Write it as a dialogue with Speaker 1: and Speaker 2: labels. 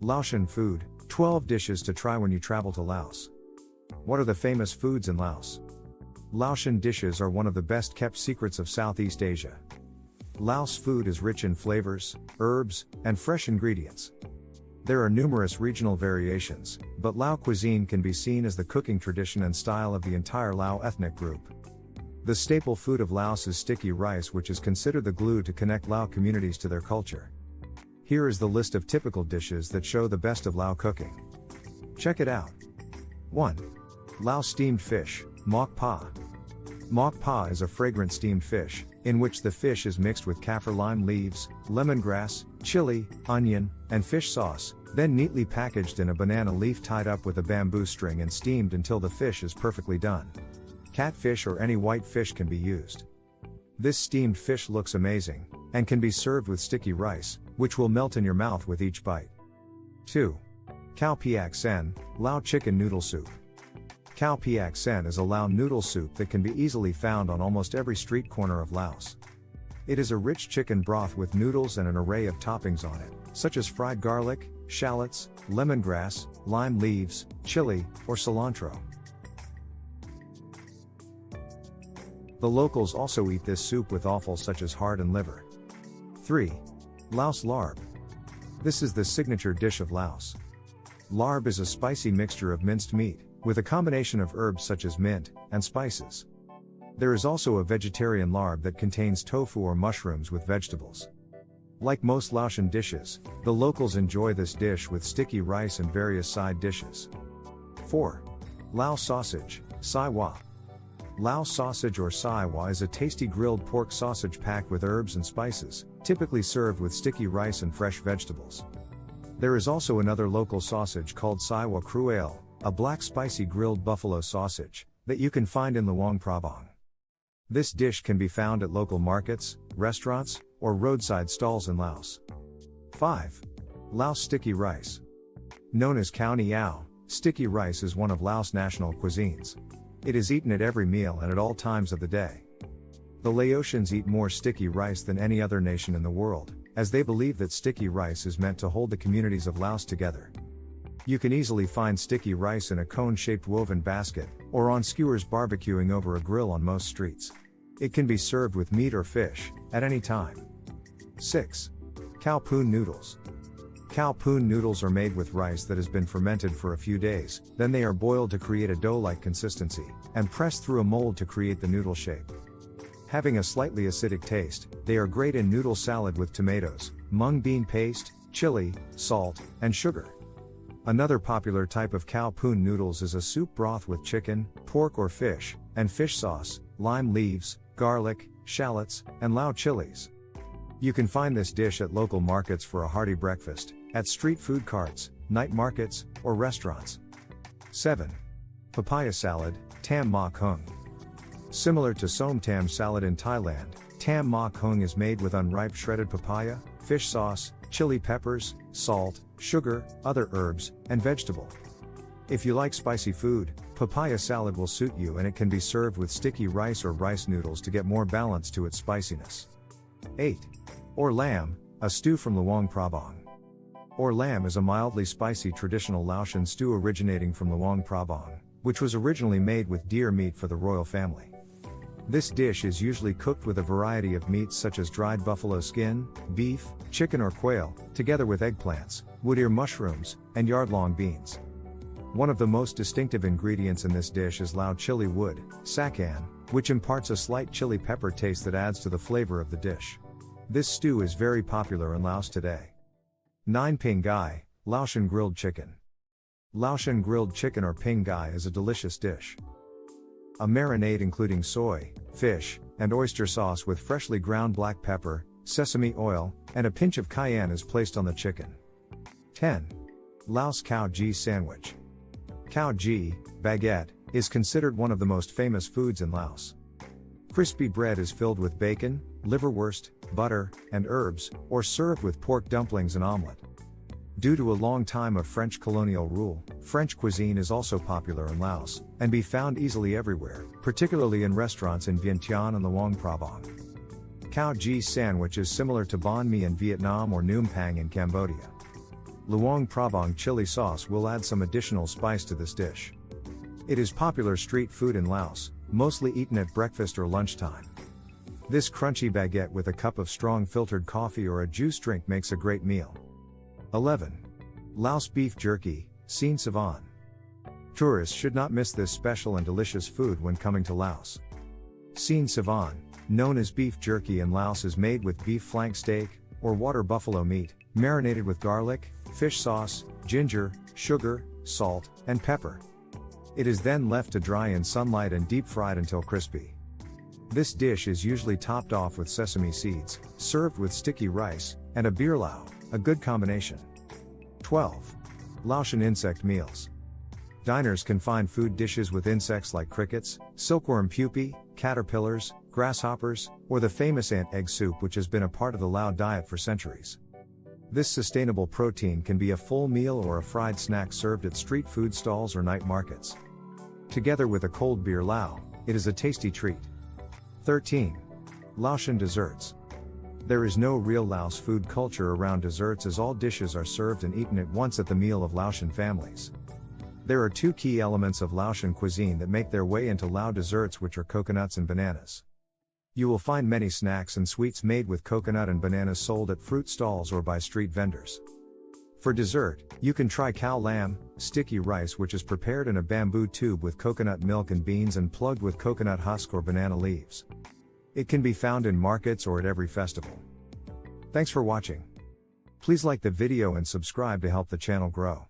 Speaker 1: Laotian food, 12 dishes to try when you travel to Laos. What are the famous foods in Laos? Laotian dishes are one of the best kept secrets of Southeast Asia. Laos food is rich in flavors, herbs, and fresh ingredients. There are numerous regional variations, but Lao cuisine can be seen as the cooking tradition and style of the entire Lao ethnic group. The staple food of Laos is sticky rice, which is considered the glue to connect Lao communities to their culture. Here is the list of typical dishes that show the best of Lao cooking. Check it out. 1. Lao Steamed Fish, Mok Pa. Mok Pa is a fragrant steamed fish, in which the fish is mixed with kaffir lime leaves, lemongrass, chili, onion, and fish sauce, then neatly packaged in a banana leaf tied up with a bamboo string and steamed until the fish is perfectly done. Catfish or any white fish can be used. This steamed fish looks amazing, and can be served with sticky rice, which will melt in your mouth with each bite. 2. Khao Piak Sen, Lao Chicken Noodle Soup. Khao Piak Sen is a Lao noodle soup that can be easily found on almost every street corner of Laos. It is a rich chicken broth with noodles and an array of toppings on it, such as fried garlic, shallots, lemongrass, lime leaves, chili, or cilantro. The locals also eat this soup with offal such as heart and liver. 3. Laos larb. This is the signature dish of Laos. Larb is a spicy mixture of minced meat, with a combination of herbs such as mint and spices. There is also a vegetarian larb that contains tofu or mushrooms with vegetables. Like most Laotian dishes, the locals enjoy this dish with sticky rice and various side dishes. 4. Lao sausage, Sai Wa. Lao sausage or Sai Wa is a tasty grilled pork sausage packed with herbs and spices, typically served with sticky rice and fresh vegetables. There is also another local sausage called Sai Wa Cruel, a black spicy grilled buffalo sausage, that you can find in Luang Prabang. This dish can be found at local markets, restaurants, or roadside stalls in Laos. 5. Laos sticky rice. Known as khao niao, sticky rice is one of Laos' national cuisines. It is eaten at every meal and at all times of the day. The Laotians eat more sticky rice than any other nation in the world, as they believe that sticky rice is meant to hold the communities of Laos together. You can easily find sticky rice in a cone-shaped woven basket, or on skewers barbecuing over a grill on most streets. It can be served with meat or fish, at any time. 6. Cowpoon noodles. Cowpoon noodles are made with rice that has been fermented for a few days, then they are boiled to create a dough-like consistency, and pressed through a mold to create the noodle shape. Having a slightly acidic taste, they are great in noodle salad with tomatoes, mung bean paste, chili, salt, and sugar. Another popular type of cowpoon noodles is a soup broth with chicken, pork or fish, and fish sauce, lime leaves, garlic, shallots, and Lao chilies. You can find this dish at local markets for a hearty breakfast, at street food carts, night markets, or restaurants. 7. Papaya salad, Tam Mak Hung. Similar to Som Tam salad in Thailand, Tam Mak Hung is made with unripe shredded papaya, fish sauce, chili peppers, salt, sugar, other herbs, and vegetable. If you like spicy food, papaya salad will suit you, and it can be served with sticky rice or rice noodles to get more balance to its spiciness. 8. Or lamb, a stew from Luang Prabang. Or lamb is a mildly spicy traditional Laotian stew originating from Luang Prabang, which was originally made with deer meat for the royal family. This dish is usually cooked with a variety of meats such as dried buffalo skin, beef, chicken or quail, together with eggplants, wood ear mushrooms, and yard-long beans. One of the most distinctive ingredients in this dish is Lao chili wood, sakan, which imparts a slight chili pepper taste that adds to the flavor of the dish. This stew is very popular in Laos today. 9. Ping Gai, Laotian grilled chicken. Laotian grilled chicken or ping gai is a delicious dish. A marinade including soy, fish, and oyster sauce with freshly ground black pepper, sesame oil, and a pinch of cayenne is placed on the chicken. 10. Laos Cow G Sandwich. Cow G, baguette, is considered one of the most famous foods in Laos. Crispy bread is filled with bacon, liverwurst, butter, and herbs, or served with pork dumplings and omelette. Due to a long time of French colonial rule, French cuisine is also popular in Laos, and be found easily everywhere, particularly in restaurants in Vientiane and Luang Prabang. Cow G sandwich is similar to banh mi in Vietnam or Num Pang in Cambodia. Luang Prabang chili sauce will add some additional spice to this dish. It is popular street food in Laos, mostly eaten at breakfast or lunchtime. This crunchy baguette with a cup of strong filtered coffee or a juice drink makes a great meal. 11. Laos beef jerky, Seen Savan. Tourists should not miss this special and delicious food when coming to Laos. Seen Savan, known as beef jerky in Laos, is made with beef flank steak, or water buffalo meat, marinated with garlic, fish sauce, ginger, sugar, salt, and pepper. It is then left to dry in sunlight and deep fried until crispy. This dish is usually topped off with sesame seeds, served with sticky rice, and a beer lao, a good combination. 12. Laotian insect meals. Diners can find food dishes with insects like crickets, silkworm pupae, caterpillars, grasshoppers, or the famous ant egg soup, which has been a part of the Lao diet for centuries. This sustainable protein can be a full meal or a fried snack served at street food stalls or night markets. Together with a cold beer lao, it is a tasty treat. 13. Laotian desserts. There is no real Laos food culture around desserts, as all dishes are served and eaten at once at the meal of Laotian families. There are two key elements of Laotian cuisine that make their way into Lao desserts, which are coconuts and bananas. You will find many snacks and sweets made with coconut and bananas sold at fruit stalls or by street vendors. For dessert, you can try cow lamb, sticky rice, which is prepared in a bamboo tube with coconut milk and beans and plugged with coconut husk or banana leaves. It can be found in markets or at every festival. Thanks for watching. Please like the video and subscribe to help the channel grow.